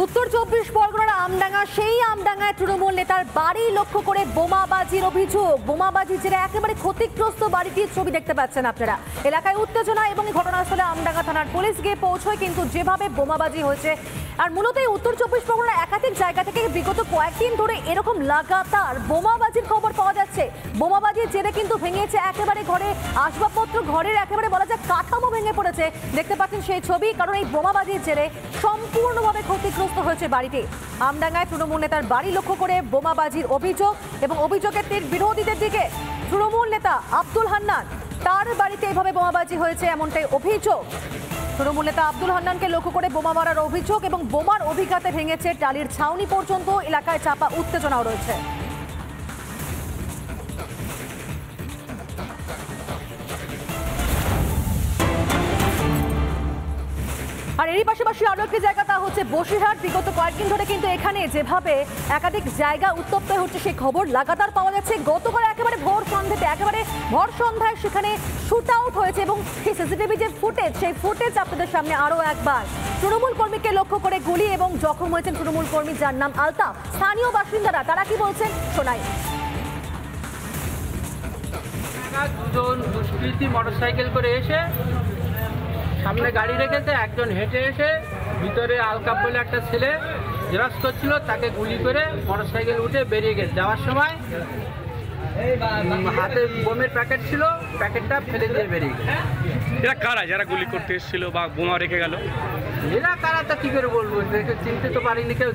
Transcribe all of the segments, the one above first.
উত্তর 24 পরগনার আমডাঙ্গা, সেই আমডাঙ্গায় তৃণমূল নেতার বাড়ি লক্ষ্য করে বোমাবাজির অভিযোগ। বোমাবাজির জেরে একেবারে ক্ষতিগ্রস্ত বাড়িটির ছবি দেখতে পাচ্ছেন আপনারা। এলাকায় উত্তেজনা এবং ঘটনাস্থলে আমডাঙ্গা থানার পুলিশ গিয়ে পৌঁছয়, কিন্তু যেভাবে বোমাবাজি হয়েছে, আর মূলত এই উত্তর 24 পরগনার একাধিক জায়গা থেকে বিগত কয়েকদিন ধরে এরকম লাগাতার বোমাবাজির খবর পাওয়া যাচ্ছে। বোমাবাজির জেরে কিন্তু ভেঙেছে একেবারে ঘরে আসবাবপত্র, ঘরের একেবারে বলা যায় কাঠামো ভেঙে পড়েছে। দেখতে পাচ্ছেন সেই ছবি, কারণ এই বোমাবাজির জেরে সম্পূর্ণভাবে ক্ষতিগ্রস্ত হয়েছে বাড়িটি। আমডাঙ্গায় তৃণমূল নেতার বাড়ি লক্ষ্য করে বোমাবাজির অভিযোগ, এবং অভিযোগের তীর বিরোধীদের দিকে। তৃণমূল নেতা আব্দুল হান্নান, তার বাড়িতে এভাবে বোমাবাজি হয়েছে এমনটাই অভিযোগ। তৃণমূল নেতা আব্দুল হান্নানকে লক্ষ্য করে বোমা মারার অভিযোগ, এবং বোমার অভিঘাতে ভেঙেছে টালির ছাউনি পর্যন্ত। এলাকায় চাপা উত্তেজনাও রয়েছে। আর এরই পাশাপাশি আরো একটি জায়গা, তা হচ্ছে বসিরহাট। বিগত কয়েকদিন ধরে কিন্তু এখানে যেভাবে একাধিক জায়গা উত্তপ্ত হচ্ছে সেই খবর লাগাতার পাওয়া যাচ্ছে। গতকাল একেবারে ভোর সন্ধ্যায় সেখানে শুট আউট হয়েছে, এবং সেই সিসিটিভি যে ফুটেজ, সেই ফুটেজ আপনাদের সামনে আরো একবার। তৃণমূল কর্মীকে লক্ষ্য করে গুলি এবং জখম হয়েছেন তৃণমূল কর্মী যার নাম আলতাফ। স্থানীয় বাসিন্দারা তারা কি বলছেন শোনাই। দুজন দুষ্কৃতী মোটরসাইকেল করে এসে সামনে গাড়ি রেখেছে, একজন হেঁটে এসে ভিতরে আলকাপ বলে একটা ছেলে জেরক্স করছিল, তাকে গুলি করে মোটরসাইকেল উঠে বেরিয়ে গেছে। যাওয়ার সময় হাতে বোমের প্যাকেট ছিল, প্যাকেটটা ফেলে দিয়ে বেরিয়ে গেছে। এরা কারা যারা গুলি করতে এসেছিল বা বোমা রেখে গেল? এরা কারা তা কি করে বলবো, দেখে চিনতে তো পারিনি কেউ।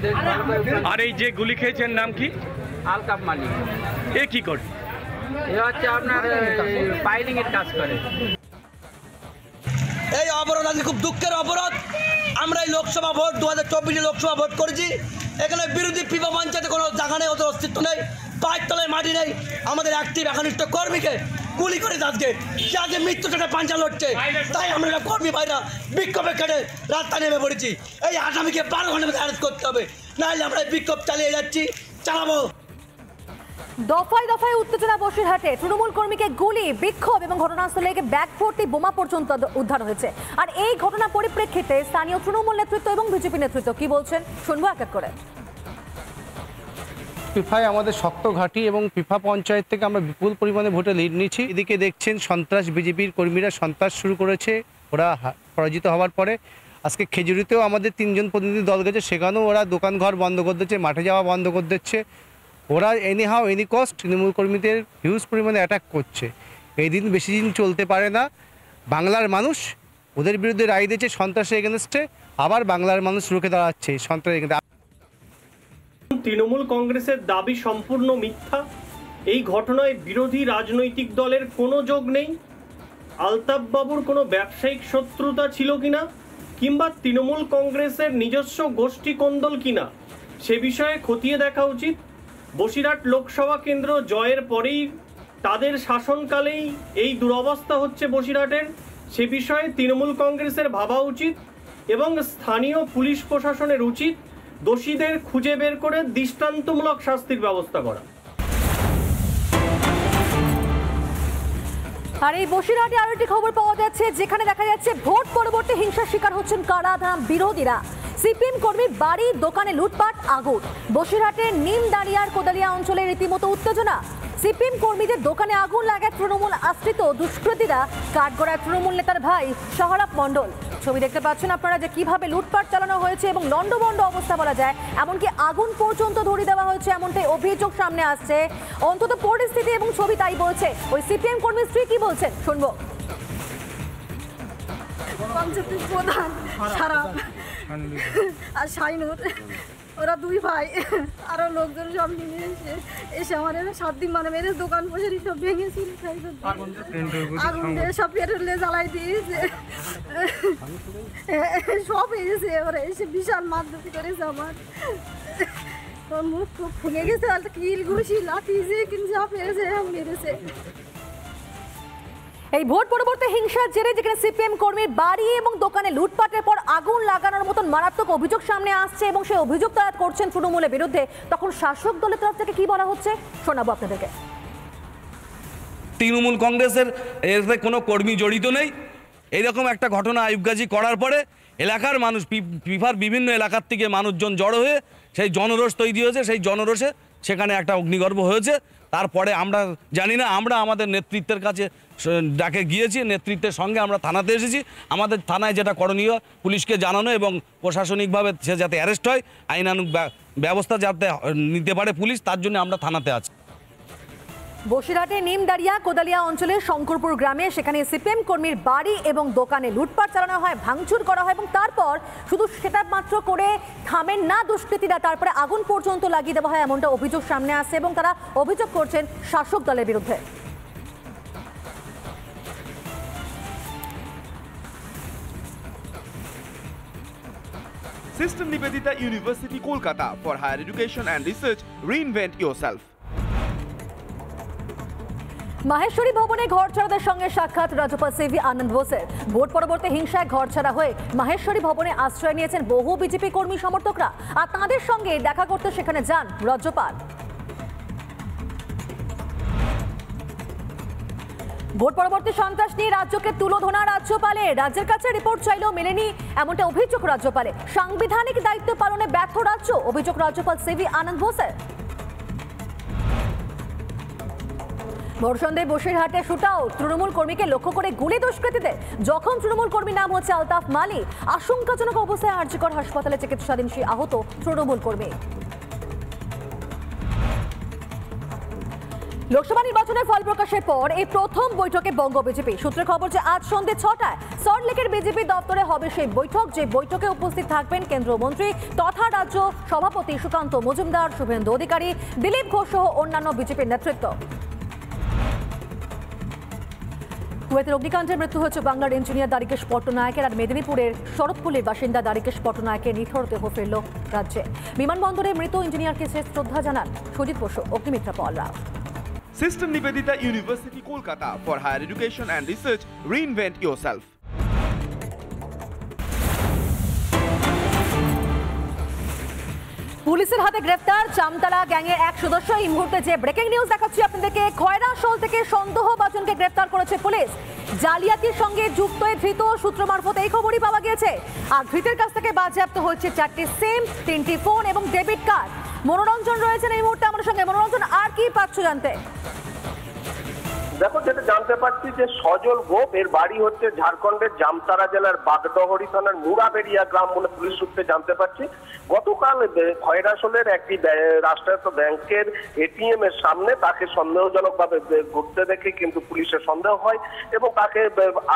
আর এই যে গুলি খেয়েছেন নাম কি? আলকাপ মালিক। এ কি করে? এ হচ্ছে আপনার পাইলিং এর কাজ করে। এই অবরোধ আজকে খুব দুঃখের অবরোধ। আমরা এই লোকসভা ভোট 2024 লোকসভা ভোট করেছি। এখানে বিরোধী পিপা পঞ্চায়েতে কোনো জায়গা নেই, ওদের অস্তিত্ব নেই, পায়ের তলায় মাটি নেই। আমাদের অ্যাক্টিভ একনিষ্ঠ কর্মীকে গুলি করে আজকে সে আজকে মৃত্যু চেটে পাঞ্চা লড়ছে। তাই আমরা কর্মী ভাইরা বিক্ষোভে কেটে রাস্তায় নেমে পড়েছি। এই আসামিকে 12 ঘন্টার মধ্যে অ্যারেস্ট করতে হবে, নাহলে আমরা বিক্ষোভ চালিয়ে যাচ্ছি, চালাবো। দফায় দফায় উত্তেজনা বসিরহাটে। তৃণমূল কর্মীকে গুলি, বিক্ষোভ এবং ঘটনাস্থলে ব্যাগ ভর্তি বোমা পর্যন্ত উদ্ধার হয়েছে। আর এই ঘটনার পরিপ্রেক্ষিতে স্থানীয় তৃণমূল নেতৃত্ব এবং বিজেপি নেতৃত্ব কি বলছেন শুনবো এক এক করে। পিফায় আমাদের শক্ত ঘাঁটি, এবং পিফা পঞ্চায়েত থেকে আমরা বিপুল পরিমাণে ভোটে লিড নিচ্ছি। এদিকে দেখছেন সন্ত্রাস, বিজেপির কর্মীরা সন্ত্রাস শুরু করেছে। ওরা পরাজিত হওয়ার পরে আজকে খেজুরিতেও আমাদের 3 জন প্রতিনিধি দল গেছে, সেখানেও ওরা দোকানঘর বন্ধ করে দিচ্ছে, মাঠে যাওয়া বন্ধ করে দিচ্ছে। ওরা any how any cost Trinamool কর্মীদের হিউজ পরিমাণে অ্যাটাক করছে। এই দিন বেশি দিন চলতে পারে না। বাংলার মানুষ ওদের বিরুদ্ধে রায় দিয়েছে সন্ত্রাসের এগেনস্টে, আবার বাংলার মানুষ রুখে দাঁড়াচ্ছে সন্ত্রাসের। তৃণমূল কংগ্রেসের দাবি সম্পূর্ণ মিথ্যা। এই ঘটনায় বিরোধী রাজনৈতিক দলের কোনো যোগ নেই। আলতাফ বাবুর কোনো ব্যবসায়িক শত্রুতা ছিল কিনা, কিংবা তৃণমূল কংগ্রেসের নিজস্ব গোষ্ঠী কোন্দল কিনা, সে বিষয়ে খতিয়ে দেখা উচিত। বসিরহাট লোকসভা কেন্দ্র জয়ের পরেই, তাদের শাসনকালেই এই দুরবস্থা হচ্ছে বসিরহাটের, সে বিষয়ে তৃণমূল কংগ্রেসের ভাবা উচিত, এবং স্থানীয় পুলিশ প্রশাসনের উচিত দোষীদের খুঁজে বের করে দৃষ্টান্তমূলক শাস্তির ব্যবস্থা করা। আর এই বসিরহাটে আরো একটি খবর পাওয়া যাচ্ছে, যেখানে দেখা যাচ্ছে ভোট পরবর্তী হিংসার শিকার হচ্ছেন কারাধাম বিরোধীরা। সিপিএম কর্মীর বাড়ি, দোকানে লুটপাট, আগুন। বসিরহাটের নিমদাঁড়িয়ার কোদালিয়া অঞ্চলে রীতিমতো উত্তেজনা। সিপিএম কর্মীদের দোকানে আগুন লাগায় তৃণমূল আশ্রিত দুষ্কৃতীরা। কাঠগড়ায় তৃণমূল নেতার ভাই সোহরাব মণ্ডল। ছবি দেখতে পাচ্ছেন আপনারা যে কিভাবে লুটপাট চালানো হয়েছে, এবং লন্ডভন্ড অবস্থা বলা যায়, এমনকি আগুন পর্যন্ত ধরিয়ে দেওয়া হয়েছে, এমনটাই অভিযোগ সামনে আসছে। অন্তত পরিস্থিতি এবং ছবি তাই বলছে। ওই সিপিএম কর্মীর স্ত্রী কি বলছেন শুনবো। প্রধান সারা আর শাইনুর, ওরা 2 ভাই, আরো লোকজন সব নিয়ে এসে আমাদের 7 দিন মানে মেরে দোকান বসে সব ভেঙেছিল, আগুন দিয়ে সব পেট্রোলে জ্বালাই দিয়েছে, সব এসেছে। ওরা এসে বিশাল মারধর করেছে, আমার মুখ খুব ভেঙে গেছে, আর কিল ঘুষি লাঠি যে কিন্তু যা পেরেছে মেরেছে। এই ভোট পরবর্তী হিংসার জেরে যেখানে সিপিএম কর্মীর বাড়ি এবং দোকানে লুটপাটের পর আগুন লাগানোর মতন মারাত্মক অভিযোগ সামনে আসছে, এবং সেই অভিযোগ তারা করছেন তৃণমূলের বিরুদ্ধে, তখন শাসক দলের তরফ থেকে কি বলা হচ্ছে শোনাবো আপনাদেরকে। তৃণমূল কংগ্রেসের এর কোনো কর্মী জড়িত নেই, এইরকম একটা ঘটনা আইয়ুবগাজী করার পরে এলাকার মানুষ পিফার বিভিন্ন এলাকার থেকে মানুষজন জড়ো হয়ে সেই জনরোষ তৈরি হয়েছে, সেই জনরোষে সেখানে একটা অগ্নিগর্ভ হয়েছে। তারপরে আমরা জানি না, আমরা আমাদের নেতৃত্বের কাছে ডাকে গিয়েছি, নেতৃত্বের সঙ্গে আমরা থানাতে এসেছি। আমাদের থানায় যেটা করণীয় পুলিশকে জানানো এবং প্রশাসনিকভাবে সে যাতে অ্যারেস্ট হয়, আইনানুগ ব্যবস্থা যাতে নিতে পারে পুলিশ, তার জন্য আমরা থানাতে আছি। বসিরহাটে নিমদারিয়া কোদালিয়া অঞ্চলের শঙ্করপুর গ্রামে সেখানে সিপিএম কর্মীর বাড়ি এবং দোকানে লুটপাট চালানো হয়, ভাঙচুর করা হয় এবং তারপর শুধু সেটা মাত্র করে থামেন না দুষ্কৃতীরা, তারপরে আগুন পর্যন্ত লাগিয়ে দেওয়া হয়, এমনটা অভিযোগ সামনে আসছে এবং তারা অভিযোগ করছেন শাসক দলের বিরুদ্ধে। Sister Nivedita University, Kolkata. For higher education and research, reinvent yourself. Maheshwari ভবনে ঘর ছাড়াদের সঙ্গে সাক্ষাৎ রাজ্যপাল সিভি আনন্দ বোসের। ভোট পরবর্তী হিংসায় ঘর ছাড়া হয়ে মাহেশ্বরী ভবনে আশ্রয় নিয়েছেন বহু বিজেপি কর্মী সমর্থকরা, আর তাঁদের সঙ্গে দেখা করতে সেখানে যান রাজ্যপাল। ভোট পরবর্তী সন্ত্রাস নিয়ে রাজ্যকে তুলোধনা রাজ্যপালের, রাজ্যের কাছে রিপোর্ট চাইলেও মেলেনি, এমনটা অভিযোগ রাজ্যপালের। সাংবিধানিক দায়িত্ব পালনে ব্যর্থ রাজ্য, অভিযোগ রাজ্যপাল সিভি আনন্দ বোসের। ভোরসন্ধ্যায় বসিরহাটে শুটাও, তৃণমূল কর্মীকে লক্ষ্য করে গুলি দুষ্কৃতীদের। জখম তৃণমূল কর্মীর নাম হচ্ছে আলতাফ মালি। আশঙ্কাজনক অবস্থায় আরজিকর হাসপাতালে চিকিৎসাধীন সেই আহত তৃণমূল কর্মী। লোকসভা নির্বাচনের ফল প্রকাশের পর এই প্রথম বৈঠকে বঙ্গ বিজেপি সূত্রে খবর যে আজ সন্ধ্যে 6টায় সল্টলেকের বিজেপি দপ্তরে হবে সেই বৈঠক, যে বৈঠকে উপস্থিত থাকবেন কেন্দ্রীয় মন্ত্রী তথা রাজ্য সভাপতি সুকান্ত মজুমদার, শুভেন্দু অধিকারী, দিলীপ ঘোষ সহ অন্যান্য বিজেপির নেতৃত্ব। কুয়েতের অগ্নিকাণ্ডে মৃত্যু হয়েছে বাংলার ইঞ্জিনিয়ার দ্বারিকেশ পট্টনায়কের, আর মেদিনীপুরের শরৎপুলের বাসিন্দা দ্বারিকেশ পট্টনায়কের নিথর দেহ ফিরল রাজ্যে। বিমানবন্দরে মৃত ইঞ্জিনিয়ারকে শেষ শ্রদ্ধা জানান সুজিত বসু, অগ্নিমিত্রা পাল রাও। Sister Nivedita University, Kolkata. For higher education and research, reinvent yourself. পুলিশের হাতে গ্রেফতার জামতলা গ্যাংয়ের এক সদস্য। এই মুহূর্তে যে ব্রেকিং নিউজ দেখাচ্ছি আপনাদেরকে, খয়রাশোল থেকে সন্দেহভাজনকে গ্রেফতার করেছে পুলিশ। জালিয়াতির সঙ্গে যুক্ত ধৃত সূত্র মারফত এই খবরই পাওয়া গিয়েছে। আর ধৃতের কাছ থেকে বাজেয়াপ্ত হয়েছে 4টি সিম, 3টি ফোন এবং ডেবিট কার্ড। মনোরঞ্জন রয়েছেন এই মুহূর্তে আমাদের সঙ্গে। মনোরঞ্জন, আর কি পাচ্ছ জানতে? দেখো, যেটা জানতে পারছি যে সজল গোপ, এর বাড়ি হচ্ছে ঝাড়খণ্ডের জামতারা জেলার বাগডহরি থানার মুড়াবেড়িয়া গ্রাম বলে পুলিশ সূত্রে জানতে পারছি। গতকাল খয়রাশোলের একটি রাষ্ট্রায়ত্ত ব্যাংকের এটিএম এর সামনে তাকে সন্দেহজনকভাবে ঘুরতে দেখে কিন্তু পুলিশের সন্দেহ হয় এবং তাকে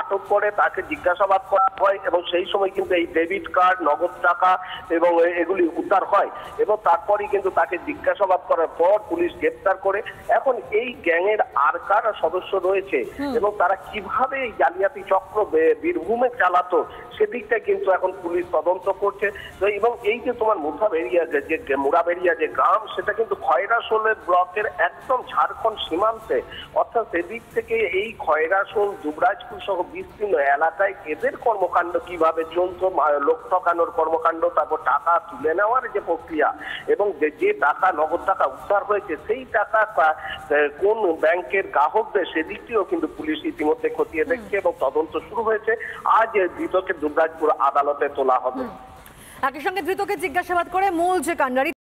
আটক করে, তাকে জিজ্ঞাসাবাদ করা হয় এবং সেই সময় কিন্তু এই ডেবিট কার্ড, নগদ টাকা এবং এগুলি উদ্ধার হয় এবং তারপরই কিন্তু তাকে জিজ্ঞাসাবাদ করার পর পুলিশ গ্রেপ্তার করে। এখন এই গ্যাংয়ের আর কারা সদস্য রয়েছে এবং তারা কিভাবে এই জালিয়াতি চক্র বীরভূমে চালাতো সেদিকটা কিন্তু এখন পুলিশ তদন্ত করছে। এবং এই যে তোমার মুড়াবেড়িয়া যে গ্রাম, সেটা কিন্তু খয়রাশোলের ব্লকের একদম ঝাড়খণ্ড সীমান্তে, অর্থাৎ সেদিক থেকে এই খয়রাশোল, দুবরাজপুর সহ বিস্তীর্ণ এলাকায় এদের কর্মকাণ্ড কিভাবে চলতো, লোক ঠকানোর কর্মকাণ্ড, তারপর টাকা তুলে নেওয়ার যে প্রক্রিয়া এবং যে টাকা, নগদ টাকা উদ্ধার হয়েছে সেই টাকা কোন ব্যাংকের গ্রাহকদের, সেদিকটিও কিন্তু পুলিশ ইতিমধ্যে খতিয়ে দেখছে এবং তদন্ত শুরু হয়েছে। আজ ধৃতকে দুবরাজপুর আদালতে তোলা হবে। একই সঙ্গে ধৃতকে জিজ্ঞাসাবাদ করে মূল যে কাণ্ডারি